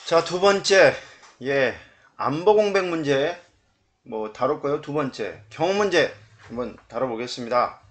자, 두 번째, 안보 공백 문제 다룰 거요. 두 번째, 경호 문제 한번 다뤄보겠습니다.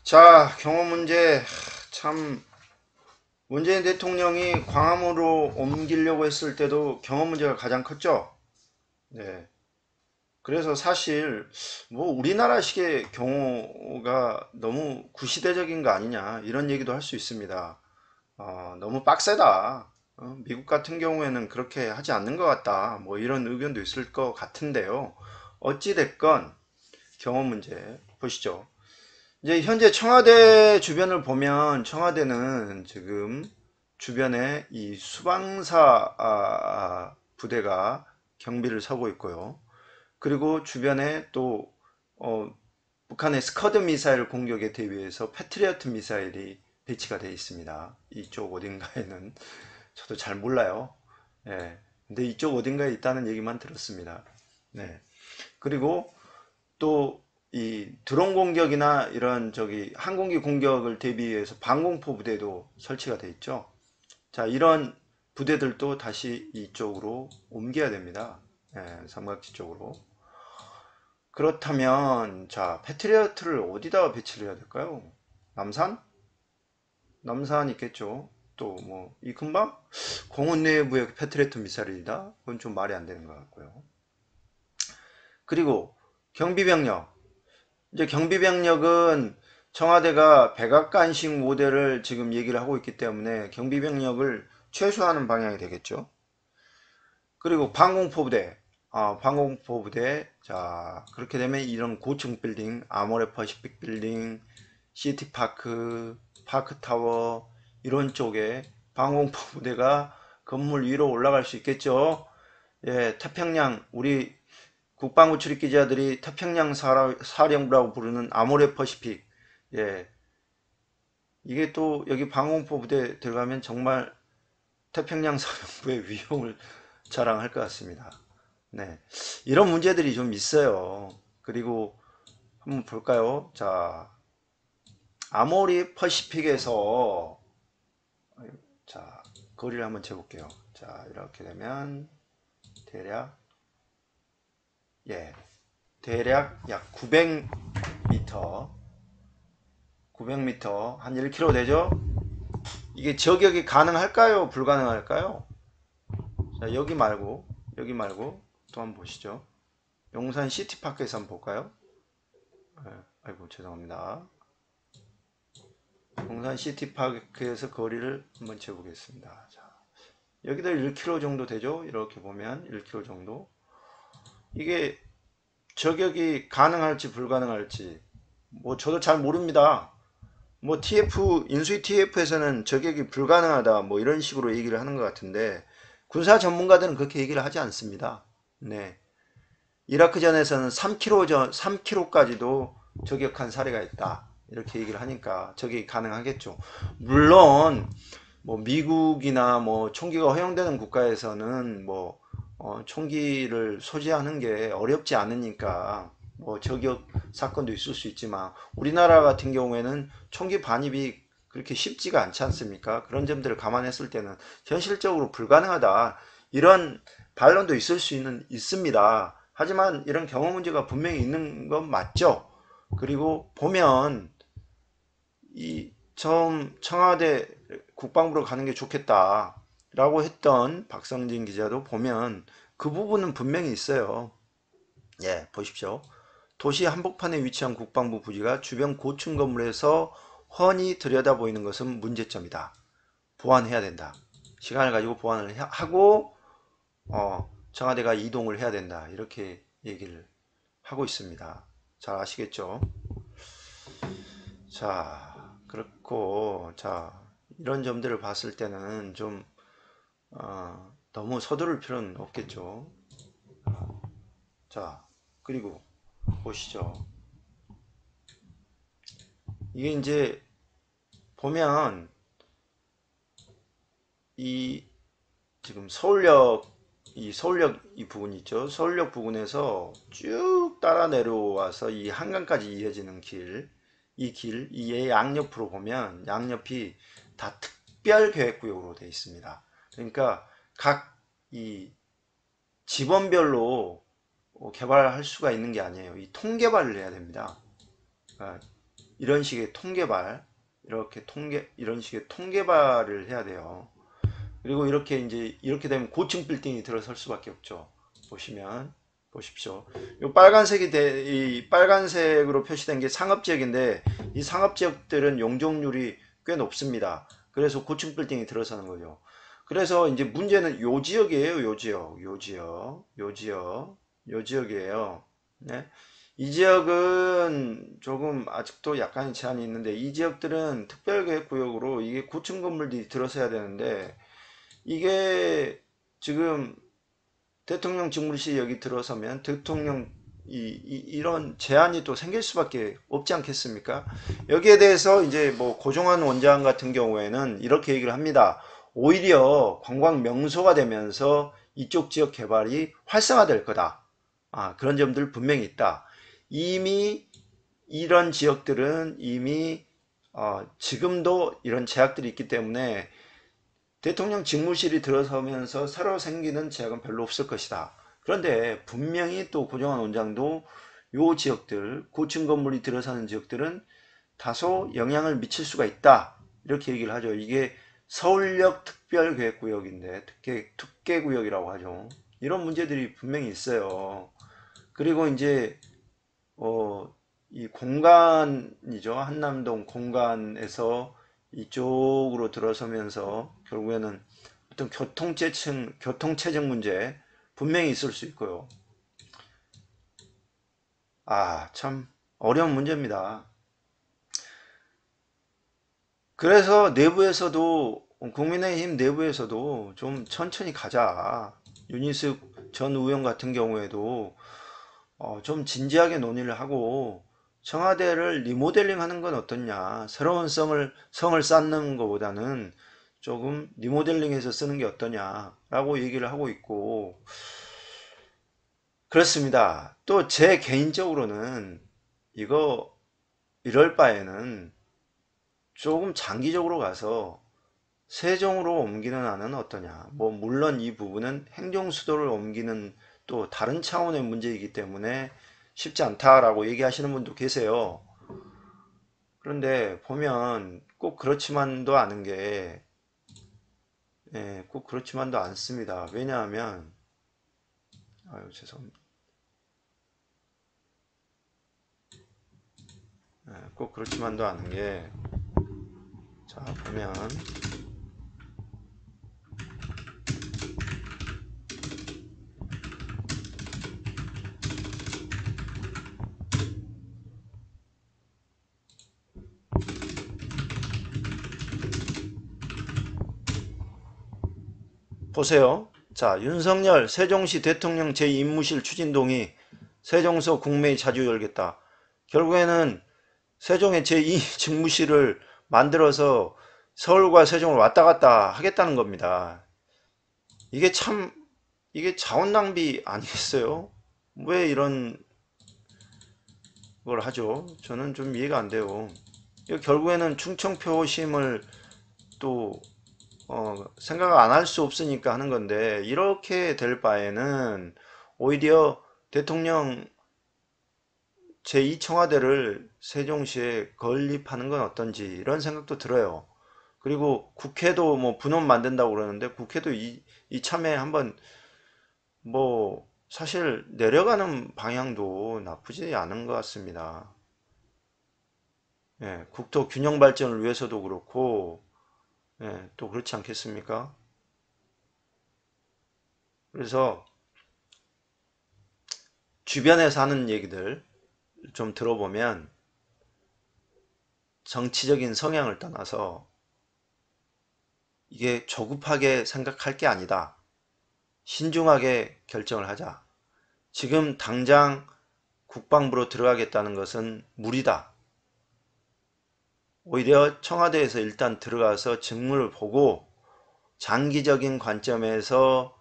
자, 경호 문제 참 문재인 대통령이 광화문으로 옮기려고 했을 때도 경호 문제가 가장 컸죠. 네. 그래서 사실 우리나라식의 경호가 너무 구시대적인 거 아니냐 이런 얘기도 할 수 있습니다. 너무 빡세다. 미국 같은 경우에는 그렇게 하지 않는 것 같다. 이런 의견도 있을 것 같은데요. 어찌됐건 경호 문제 보시죠. 이제 현재 청와대 주변을 보면 청와대는 지금 주변에 이 수방사 부대가 경비를 서고 있고요. 그리고 주변에 또 북한의 스커드 미사일 공격에 대비해서 패트리어트 미사일이 배치가 되어 있습니다. 이쪽 어딘가에는 저도 잘 몰라요. 예. 근데 이쪽 어딘가에 있다는 얘기만 들었습니다. 네. 그리고 또 이 드론 공격이나 이런 항공기 공격을 대비해서 방공포 부대도 설치가 되어 있죠. 자, 이런 부대들도 다시 이쪽으로 옮겨야 됩니다. 삼각지 쪽으로. 그렇다면 자, 패트리어트를 어디다가 배치를 해야 될까요? 남산? 남산 있겠죠. 또 이 근방? 공원 내부에 패트리어트 미사일이다? 그건 좀 말이 안 되는 것 같고요. 그리고 경비병력. 이제 경비병력은 청와대가 백악관식 모델을 지금 얘기를 하고 있기 때문에 경비병력을 최소화하는 방향이 되겠죠. 그리고 방공포부대. 방공포부대. 자, 그렇게 되면 이런 고층 빌딩, 아모레 퍼시픽 빌딩, 시티파크, 파크타워 이런 쪽에 방공포부대가 건물 위로 올라갈 수 있겠죠. 예, 태평양 우리 국방부 출입 기자들이 태평양 사령부라고 부르는 아모레 퍼시픽. 예, 이게 또 여기 방공포부대 들어가면 정말 태평양 사령부의 위용을 자랑할 것 같습니다. 네, 이런 문제들이 좀 있어요. 그리고 한번 볼까요? 자, 아모리 퍼시픽에서 자, 거리를 한번 재볼게요. 자, 이렇게 되면 대략 대략 약 900m 900m 한 1km 되죠? 이게 저격이 가능할까요? 불가능할까요? 자, 여기 말고 또 한번 보시죠. 용산 시티파크에서 한번 볼까요? 아이고 죄송합니다. 용산 시티파크에서 거리를 한번 재보겠습니다. 자, 여기도 1km 정도 되죠? 이렇게 보면 1km 정도. 이게 저격이 가능할지 불가능할지 저도 잘 모릅니다. 인수위 TF에서는 저격이 불가능하다 이런 식으로 얘기를 하는 것 같은데 군사 전문가들은 그렇게 얘기를 하지 않습니다. 네. 이라크전에서는 3km까지도 저격한 사례가 있다. 이렇게 얘기를 하니까 저격이 가능하겠죠. 물론 미국이나 총기가 허용되는 국가에서는 총기를 소지하는 게 어렵지 않으니까 저격 사건도 있을 수 있지만 우리나라 같은 경우에는 총기 반입이 그렇게 쉽지가 않지 않습니까? 그런 점들을 감안했을 때는 현실적으로 불가능하다. 이런 반론도 있습니다. 하지만 이런 경험 문제가 분명히 있는 건 맞죠. 그리고 보면 처음 청와대 국방부로 가는 게 좋겠다 라고 했던 박성진 기자도 보면 그 부분은 분명히 있어요. 예, 보십시오. 도시 한복판에 위치한 국방부 부지가 주변 고층 건물에서 훤히 들여다 보이는 것은 문제점이다. 보완해야 된다. 시간을 가지고 보완을 하고 청와대가 이동을 해야 된다. 이렇게 얘기를 하고 있습니다. 잘 아시겠죠? 자, 그렇고 자, 이런 점들을 봤을 때는 좀 너무 서두를 필요는 없겠죠. 자, 그리고 보시죠. 이게 이제 보면 이 지금 서울역 이 부분 있죠. 서울역 부근에서 쭉 따라 내려와서 이 한강까지 이어지는 이의 양옆으로 보면 양옆이 다 특별계획구역으로 되어 있습니다. 그러니까 각 이 지번별로 개발할 수가 있는 게 아니에요. 이 통개발을 해야 됩니다. 그러니까 이런 식의 통개발, 이런 식의 통개발을 해야 돼요. 그리고 이렇게 이제 이렇게 되면 고층 빌딩이 들어설 수밖에 없죠. 보시면 보십시오. 이 빨간색이 이 빨간색으로 표시된 게 상업지역인데 이 상업지역들은 용적률이 꽤 높습니다. 그래서 고층 빌딩이 들어서는 거죠. 그래서 이제 문제는 요 지역이에요. 요 지역이에요. 네? 이 지역은 조금 아직도 약간의 제한이 있는데 이 지역들은 특별계획구역으로 이게 고층 건물들이 들어서야 되는데 이게 지금 대통령 직무실이 여기 들어서면 대통령 이런 제한이 또 생길 수밖에 없지 않겠습니까? 여기에 대해서 이제 뭐 고종환 원장 같은 경우에는 이렇게 얘기를 합니다. 오히려 관광 명소가 되면서 이쪽 지역 개발이 활성화될 거다. 그런 점들 분명히 있다. 이미 이런 지역들은 이미 지금도 이런 제약들이 있기 때문에 대통령 직무실이 들어서면서 새로 생기는 제약은 별로 없을 것이다. 그런데 분명히 또 고종환 원장도 요 지역들, 고층 건물이 들어서는 지역들은 다소 영향을 미칠 수가 있다. 이렇게 얘기를 하죠. 이게 서울역 특별계획구역인데 특계구역이라고 하죠. 이런 문제들이 분명히 있어요. 그리고 이제 이 공간이죠. 한남동 공간에서 이쪽으로 들어서면서 결국에는 어떤 교통체증 문제 분명히 있을 수 있고요. 참 어려운 문제입니다. 그래서 내부에서도 국민의힘 내부에서도 좀 천천히 가자. 윤희숙 전 의원 같은 경우에도 좀 진지하게 논의를 하고 청와대를 리모델링 하는 건 어떻냐. 새로운 성을 쌓는 것보다는 조금 리모델링해서 쓰는 게 어떠냐라고 얘기를 하고 있고 그렇습니다. 또 제 개인적으로는 이럴 바에는 조금 장기적으로 가서 세종으로 옮기는 안은 어떠냐. 뭐 물론 이 부분은 행정수도를 옮기는 또 다른 차원의 문제이기 때문에 쉽지 않다라고 얘기하시는 분도 계세요. 그런데 보면 꼭 그렇지만도 않은 게 꼭 그렇지만도 않습니다. 왜냐하면 죄송합니다. 꼭 그렇지만도 않은 게 자 보면 보세요. 자, 윤석열 세종시 대통령 제 임무실 추진동의 세종서 국매에 자주 열겠다. 결국에는 세종의 제2 직무실을 만들어서 서울과 세종을 왔다 갔다 하겠다는 겁니다. 이게 참, 이게 자원 낭비 아니겠어요? 왜 이런 걸 하죠? 저는 좀 이해가 안 돼요. 결국에는 충청표심을 또 생각 안 할 수 없으니까 하는 건데 이렇게 될 바에는 오히려 대통령 제2청와대를 세종시에 건립하는 건 어떤지 이런 생각도 들어요. 그리고 국회도 뭐 분원 만든다고 그러는데 국회도 이참에 한번 뭐 사실 내려가는 방향도 나쁘지 않은 것 같습니다. 국토 균형 발전을 위해서도 그렇고 또 그렇지 않겠습니까? 그래서 주변에서 하는 얘기들 좀 들어보면 정치적인 성향을 떠나서 이게 조급하게 생각할 게 아니다. 신중하게 결정을 하자. 지금 당장 국방부로 들어가겠다는 것은 무리다. 오히려 청와대에서 일단 들어가서 직무를 보고 장기적인 관점에서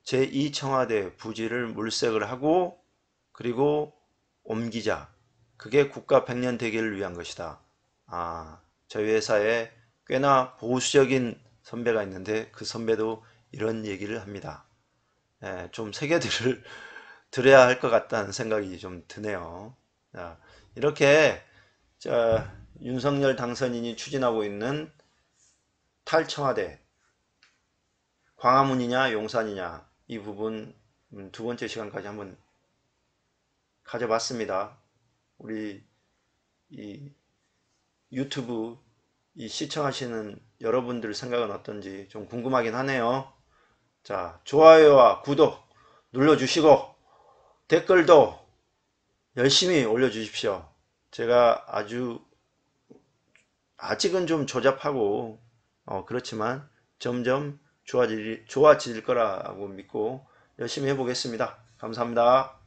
제2청와대 부지를 물색을 하고 그리고 옮기자. 그게 국가 백년 대계를 위한 것이다. 저희 회사에 꽤나 보수적인 선배가 있는데 그 선배도 이런 얘기를 합니다. 좀 새겨들을 들어야 할 것 같다는 생각이 좀 드네요. 자, 이렇게 윤석열 당선인이 추진하고 있는 탈청와대 광화문이냐 용산이냐 이 부분 두 번째 시간까지 한번 가져봤습니다. 우리 이 유튜브 이 시청하시는 여러분들 생각은 어떤지 좀 궁금하긴 하네요. 자, 좋아요와 구독 눌러주시고 댓글도 열심히 올려주십시오. 제가 아직은 좀 조잡하고 그렇지만 점점 좋아질 거라고 믿고 열심히 해보겠습니다. 감사합니다.